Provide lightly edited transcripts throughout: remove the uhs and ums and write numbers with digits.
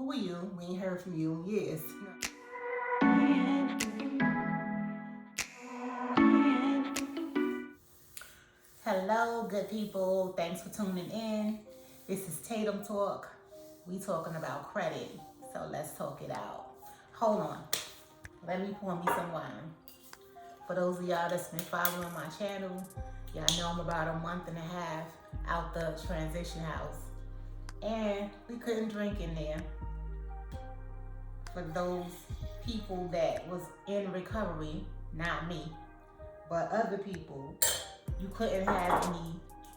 Who are you? We ain't heard from you in years. Hello, good people. Thanks for tuning in. This is Tatum Talk. We talking about credit, so let's talk it out. Hold on. Let me pour me some wine. For those of y'all that's been following my channel, y'all know I'm about a month and a half out the transition house. And we couldn't drink in there. For those people that was in recovery, not me, but other people, you couldn't have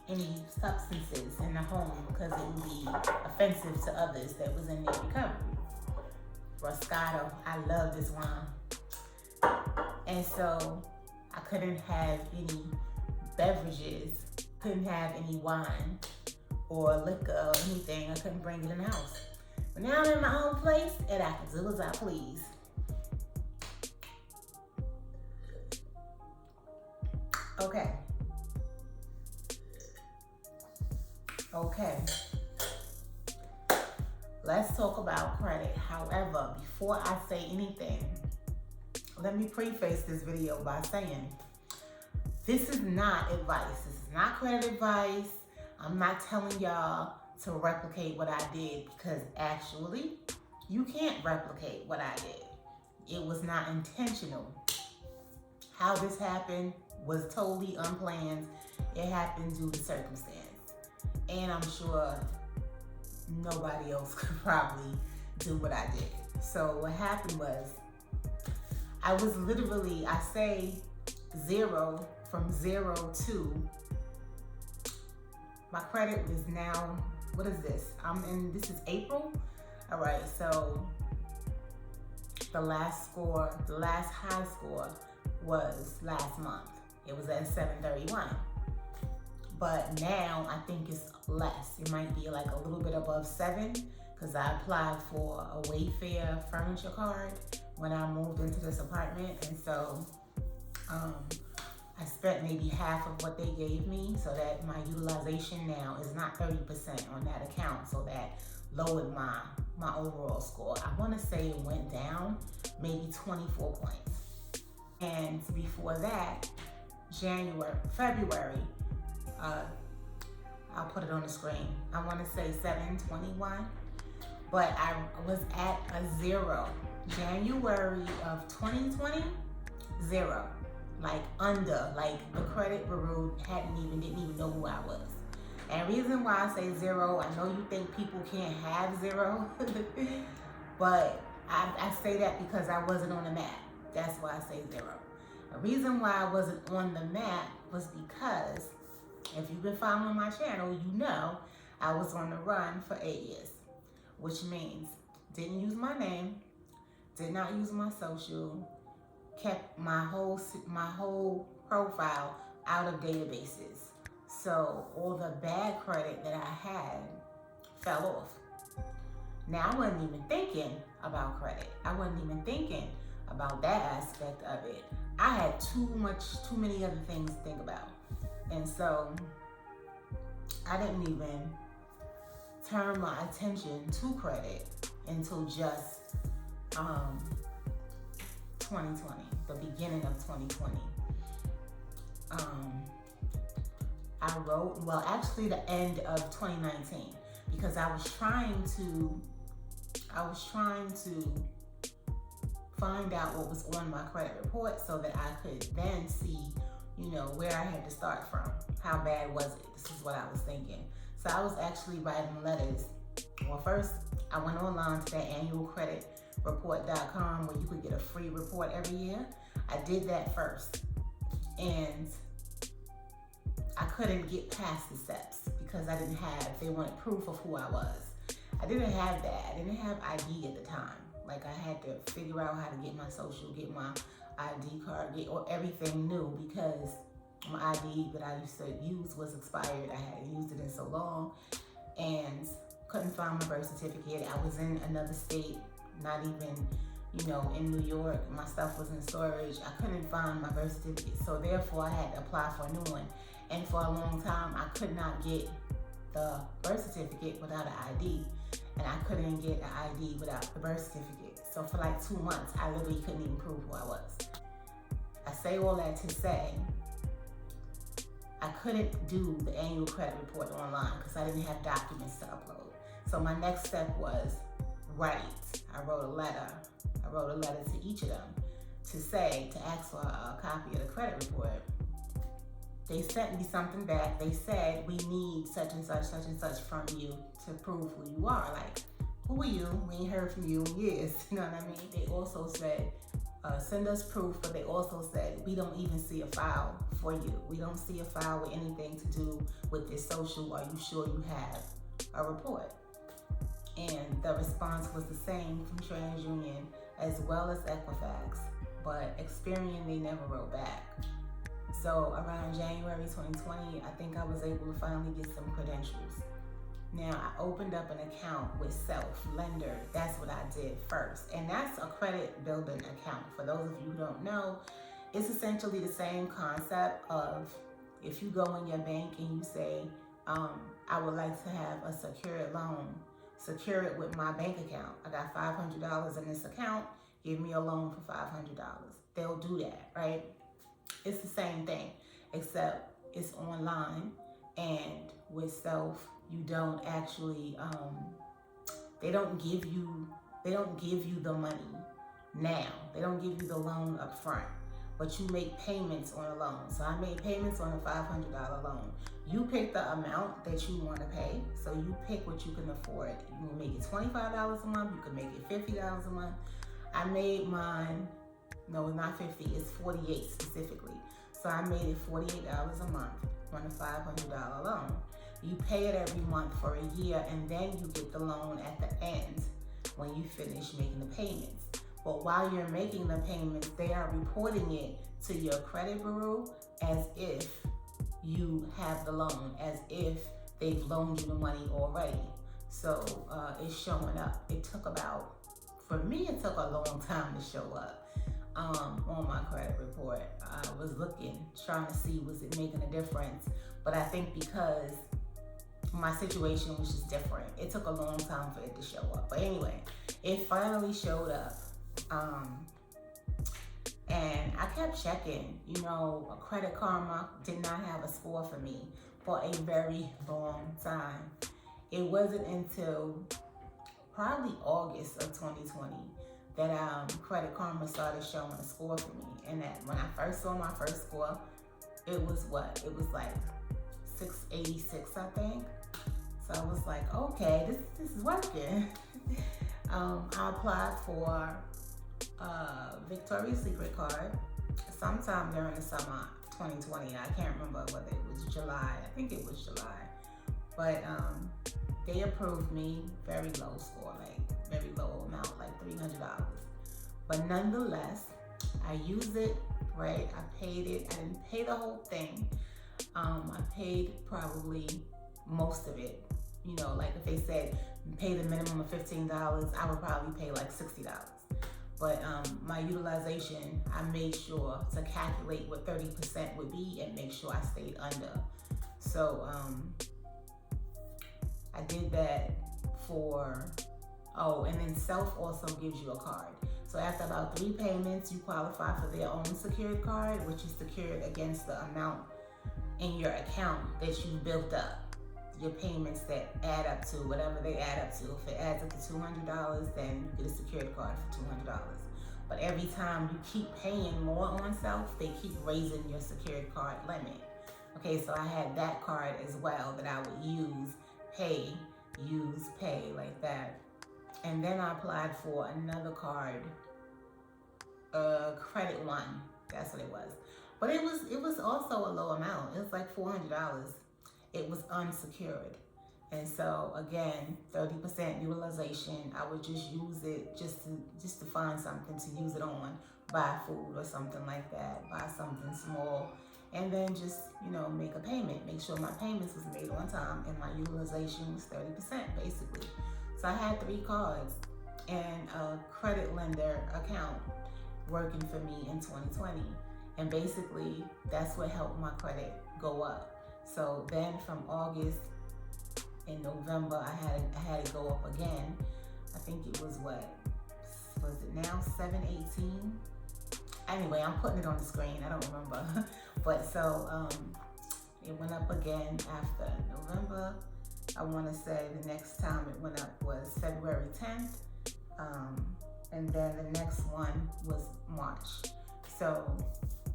any substances in the home because it would be offensive to others that was in their recovery. Roscato, I love this wine. And so I couldn't have any beverages, couldn't have any wine or liquor or anything. I couldn't bring it in the house. But now I'm in my own place and I can do as I please. Okay. Let's talk about credit. However, before I say anything, let me preface this video by saying, this is not advice. This is not credit advice. I'm not telling y'all to replicate what I did because actually, you can't replicate what I did. It was not intentional. How this happened was totally unplanned. It happened due to circumstance. And I'm sure nobody else could probably do what I did. So what happened was, I was literally, I say zero, from 0 to, my credit is now, what is this? This is April? All right, so the last high score was last month. It was at 731. But now I think it's less. It might be like a little bit above 7 because I applied for a Wayfair furniture card when I moved into this apartment. And so I spent maybe half of what they gave me so that my utilization now is not 30% on that account. So that lowered my overall score. I want to say it went down maybe 24 points. And before that, February, I'll put it on the screen. I want to say 721, but I was at a 0. January of 2020, 0. Like the credit bureau didn't even know who I was. And reason why I say 0, I know you think people can't have 0, but I say that because I wasn't on the map. That's why I say 0. The reason why I wasn't on the map was because, if you've been following my channel, you know I was on the run for 8 years, which means didn't use my name, did not use my social, kept my whole profile out of databases. So all the bad credit that I had fell off. Now I wasn't even thinking about credit. I wasn't even thinking about that aspect of it. I had too many other things to think about. And so I didn't even turn my attention to credit until just 2020, the beginning of 2020. Actually the end of 2019, because I was trying to find out what was on my credit report so that I could then see, where I had to start from. How bad was it? This is what I was thinking. So I was actually writing letters. Well, first I went online to that annualcreditreport.com where you could get a free report every year. I did that first. And I couldn't get past the steps because they wanted proof of who I was. I didn't have that. I didn't have ID at the time. Like, I had to figure out how to get my social, get my ID card, get everything new because my ID that I used to use was expired. I hadn't used it in so long and couldn't find my birth certificate. I was in another state, not even, in New York. My stuff was in storage. I couldn't find my birth certificate. So therefore I had to apply for a new one. And for a long time, I could not get the birth certificate without an ID. and I couldn't get an ID without the birth certificate. So for like 2 months, I literally couldn't even prove who I was. I say all that to say, I couldn't do the annual credit report online because I didn't have documents to upload. So my next step was write. I wrote a letter to each of them to ask for a copy of the credit report. They sent me something back. They said, we need such and such from you to prove who you are. Like, who are you? We ain't heard from you in years. You know what I mean? They also said, send us proof, but they also said, we don't even see a file for you. We don't see a file with anything to do with this social. Are you sure you have a report? And the response was the same from TransUnion as well as Equifax, but Experian, they never wrote back. So around January 2020, I think I was able to finally get some credentials. Now, I opened up an account with Self Lender. That's what I did first. And that's a credit building account. For those of you who don't know, it's essentially the same concept of if you go in your bank and you say, I would like to have a secured loan, secure it with my bank account. I got $500 in this account, give me a loan for $500. They'll do that, right? It's the same thing, except it's online, and with Self, you don't actually, they don't give you the money now. They don't give you the loan up front, but you make payments on a loan. So I made payments on a $500 loan. You pick the amount that you want to pay. So you pick what you can afford. You can make it $25 a month. You can make it $50 a month. I made mine, no, not 50, it's 48 specifically. So I made it $48 a month on a $500 loan. You pay it every month for a year, and then you get the loan at the end when you finish making the payments. But while you're making the payments, they are reporting it to your credit bureau as if you have the loan, as if they've loaned you the money already. So it's showing up. For me, it took a long time to show up on my credit report. I was looking, trying to see, was it making a difference? But I think because my situation was just different, it took a long time for it to show up. But anyway, it finally showed up. And I kept checking, Credit Karma did not have a score for me for a very long time. It wasn't until probably August of 2020 that Credit Karma started showing a score for me. And that when I first saw my first score, it was like 686, I think. So I was like, okay, this is working. I applied for a Victoria's Secret card sometime during the summer 2020. I can't remember whether it was July. I think it was July. But they approved me, very low score, like very low amount, like $300. But nonetheless, I used it, right? I paid it. I didn't pay the whole thing. I paid probably most of it. Like if they said pay the minimum of $15, I would probably pay like $60. But my utilization, I made sure to calculate what 30% would be and make sure I stayed under. So I did that and then Self also gives you a card. So after about 3 payments, you qualify for their own secured card, which is secured against the amount in your account that you built up. Your payments that add up to whatever they add up to. If it adds up to $200, then you get a secured card for $200. But every time you keep paying more on Self, they keep raising your secured card limit. Okay, so I had that card as well that I would use, pay, like that. And then I applied for another card, Credit One, that's what it was. But it was also a low amount. It was like $400. It was unsecured. And so again, 30% utilization. I would just use it just to find something to use it on, buy food or something like that, buy something small, and then just, make a payment, make sure my payments was made on time, and my utilization was 30% basically. So I had 3 cards and a credit lender account working for me in 2020. And basically that's what helped my credit go up. So then from August in November, I had it go up again. I think it was what was it now 718? Anyway, I'm putting it on the screen. I don't remember, but so it went up again after November. I want to say the next time it went up was February 10th, and then the next one was March. So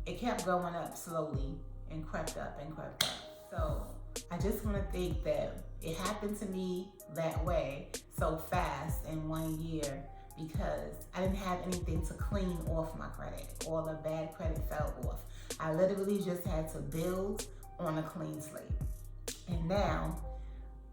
it kept going up slowly and crept up and crept up. So I just want to think that it happened to me that way so fast in 1 year because I didn't have anything to clean off my credit. All the bad credit fell off. I literally just had to build on a clean slate. And now,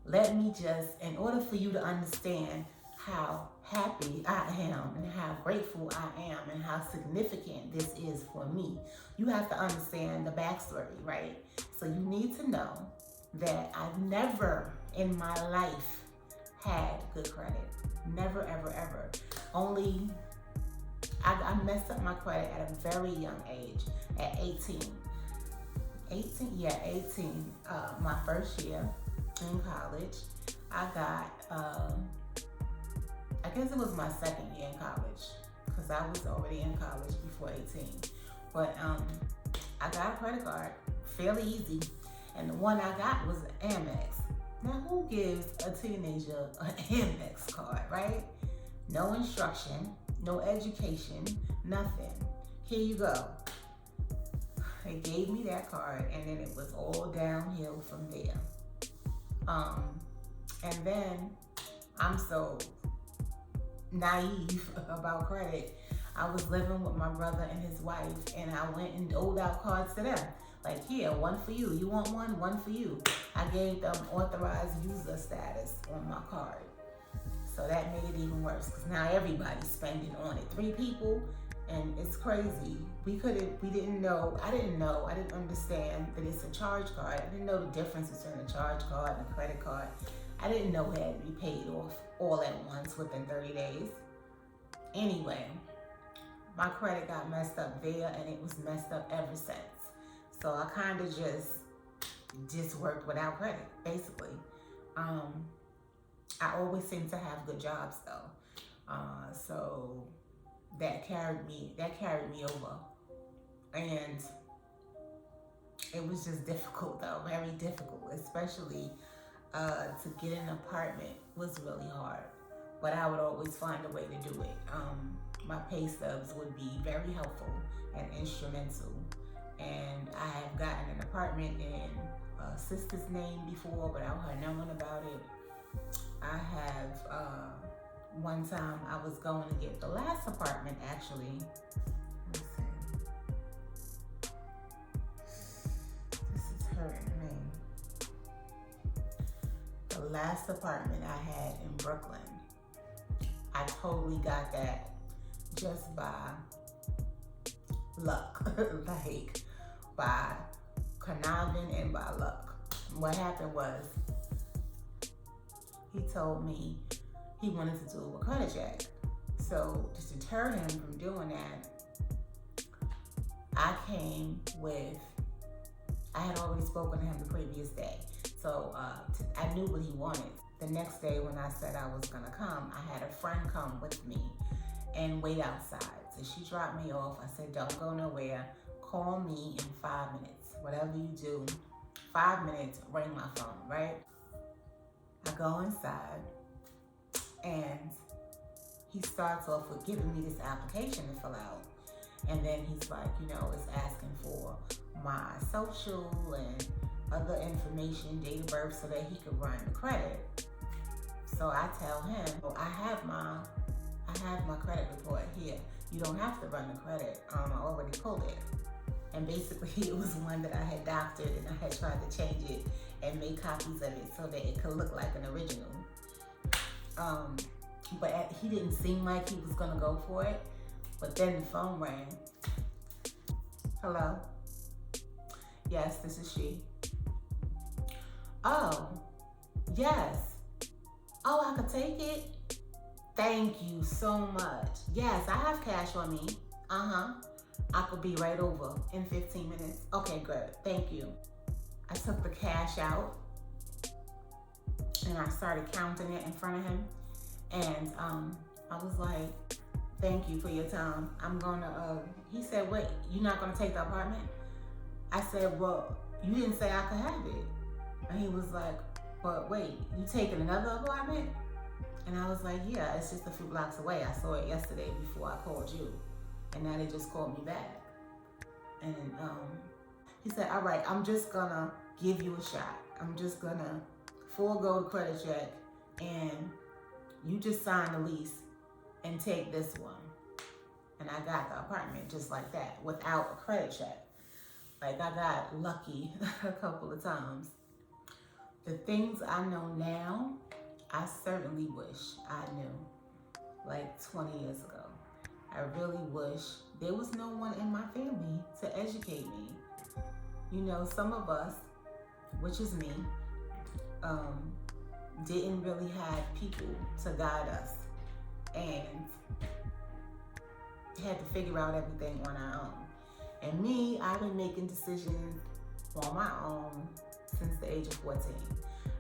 let me just, in order for you to understand how happy I am and how grateful I am and how significant this is for me, you have to understand the backstory, right? So you need to know that I've never in my life had good credit. Never, ever, ever. Only, I messed up my credit at a very young age, at 18. 18. My first year in college, I got, I guess it was my second year in college because I was already in college before 18. But I got a credit card, fairly easy. And the one I got was an Amex. Now, who gives a teenager an Amex card, right? No instruction, no education, nothing. Here you go. They gave me that card, and then it was all downhill from there. And then I'm so naive about credit. I was living with my brother and his wife, and I went and doled out cards to them. Like, here, one for you. You want one? One for you. I gave them authorized user status on my card. So that made it even worse because now everybody's spending on it. 3 people, and it's crazy. We didn't know. I didn't understand that it's a charge card. I didn't know the difference between a charge card and a credit card. I didn't know it had to be paid off all at once within 30 days. Anyway, my credit got messed up there, and it was messed up ever since. So I kind of just worked without credit, basically. I always seem to have good jobs though. So that carried me over. And it was just difficult though, very difficult, especially to get an apartment was really hard. But I would always find a way to do it. My pay stubs would be very helpful and instrumental. And I have gotten an apartment in a sister's name before, but I heard no one about it. I have, one time I was going to get the last apartment actually. Let's see. This is hurting me. The last apartment I had in Brooklyn, I totally got that just by luck, like by conniving and by luck. What happened was he told me he wanted to do a credit check. So to deter him from doing that, I had already spoken to him the previous day. So I knew what he wanted. The next day when I said I was gonna come, I had a friend come with me and wait outside. So she dropped me off. I said, don't go nowhere. Call me in 5 minutes. Whatever you do, 5 minutes, ring my phone, right? I go inside and he starts off with giving me this application to fill out. And then he's like, it's asking for my social and other information, date of birth, so that he could run the credit. So I tell him, I have my credit report here. You don't have to run the credit. I already pulled it. And basically it was one that I had doctored, and I had tried to change it and make copies of it so that it could look like an original. But he didn't seem like he was gonna go for it. But then the phone rang. Hello? Yes, this is she. Oh, yes. Oh, I could take it? Thank you so much. Yes, I have cash on me. I could be right over in 15 minutes. Okay, good. Thank you. I took the cash out And I started counting it in front of him. And I was like, thank you for your time. I'm gonna, he said, wait, you're not gonna take the apartment? I said, well, you didn't say I could have it. And he was like, but wait, you taking another apartment? And I was like, yeah, it's just a few blocks away. I saw it yesterday before I called you. And now they just called me back. And he said, all right, I'm just gonna give you a shot. I'm just gonna forego the credit check and you just sign the lease and take this one. And I got the apartment just like that without a credit check. Like, I got lucky a couple of times. The things I know now, I certainly wish I knew like 20 years ago. I really wish there was no one in my family to educate me. You know, some of us, which is me, didn't really have people to guide us and had to figure out everything on our own. And me, I've been making decisions on my own since the age of 14.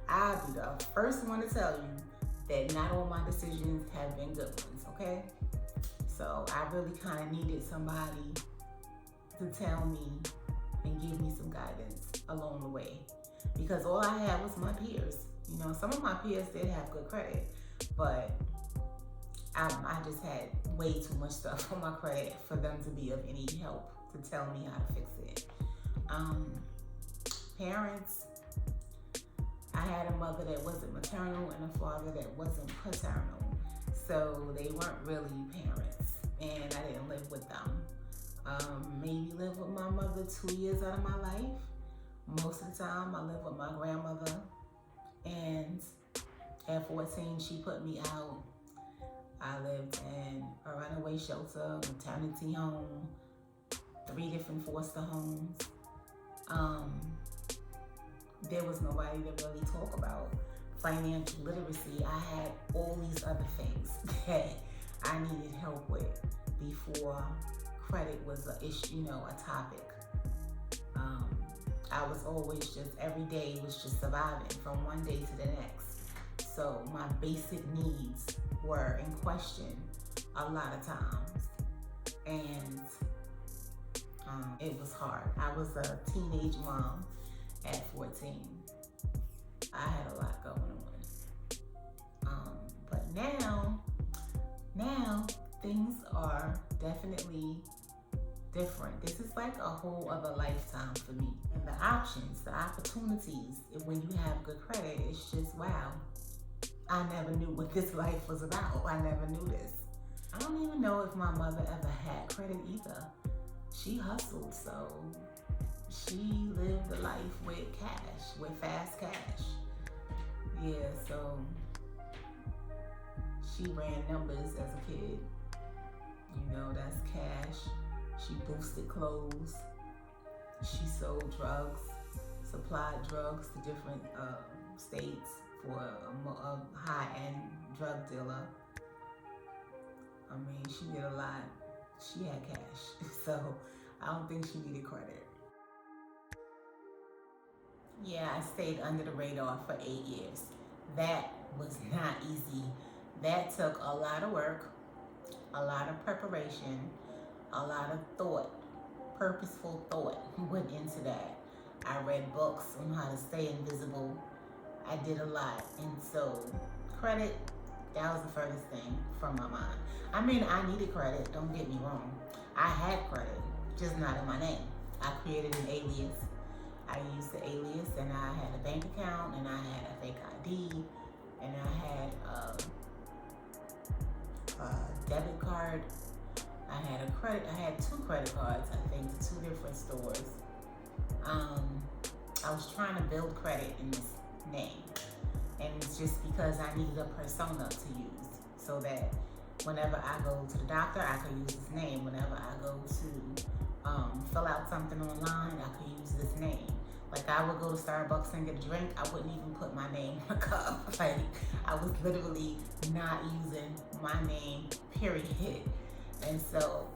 I'll be the first one to tell you that not all my decisions have been good ones, okay? So I really kind of needed somebody to tell me and give me some guidance along the way. Because all I had was my peers. You know, some of my peers did have good credit, but I just had way too much stuff on my credit for them to be of any help to tell me how to fix it. Parents, I had a mother that wasn't maternal and a father that wasn't paternal. So they weren't really parents, and I didn't live with them. Maybe lived with my mother 2 years out of my life. Most of the time I lived with my grandmother, and at 14 she put me out. I lived in a runaway shelter, maternity home, 3 different foster homes. There was nobody to really talk about financial literacy. I had all these other things that I needed help with before credit was an issue, you know, a topic. I was always just, every day was just surviving from one day to the next. So my basic needs were in question a lot of times. And it was hard. I was a teenage mom at 14. I had a lot going on. But now things are definitely different. This is like a whole other lifetime for me. And the options, the opportunities, when you have good credit, it's just, wow. I never knew what this life was about. I never knew this. I don't even know if my mother ever had credit either. She hustled, so she lived a life with cash, with fast cash. Yeah, so she ran numbers as a kid. You know, that's cash. She boosted clothes. She sold drugs, supplied drugs to different states for a high-end drug dealer. I mean, she did a lot. She had cash, so I don't think she needed credit. Yeah, I stayed under the radar for 8 years. That was not easy. That took a lot of work, a lot of preparation, a lot of thought, purposeful thought went into that. I read books on how to stay invisible. I did a lot, and so credit, that was the furthest thing from my mind. I mean, I needed credit, don't get me wrong. I had credit, just not in my name. I created an alias. I used the alias, and I had a bank account, and I had a fake ID, and I had a debit card. I had 2 credit cards, I think, to 2 different stores. I was trying to build credit in this name, and it's just because I needed a persona to use, so that whenever I go to the doctor, I could use this name. Whenever I go to fill out something online, I could use this name. Like, I would go to Starbucks and get a drink, I wouldn't even put my name in the cup. Like, I was literally not using my name, period. And so,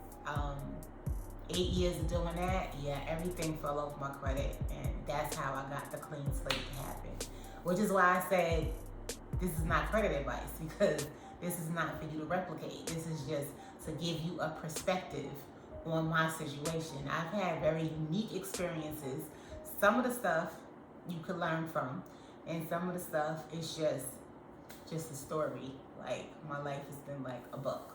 8 years of doing that, yeah, everything fell off my credit, and that's how I got the clean slate to happen. Which is why I said this is not credit advice, because this is not for you to replicate. This is just to give you a perspective on my situation. I've had very unique experiences. Some of the stuff you could learn from, and some of the stuff is just a story. Like, my life has been like a book.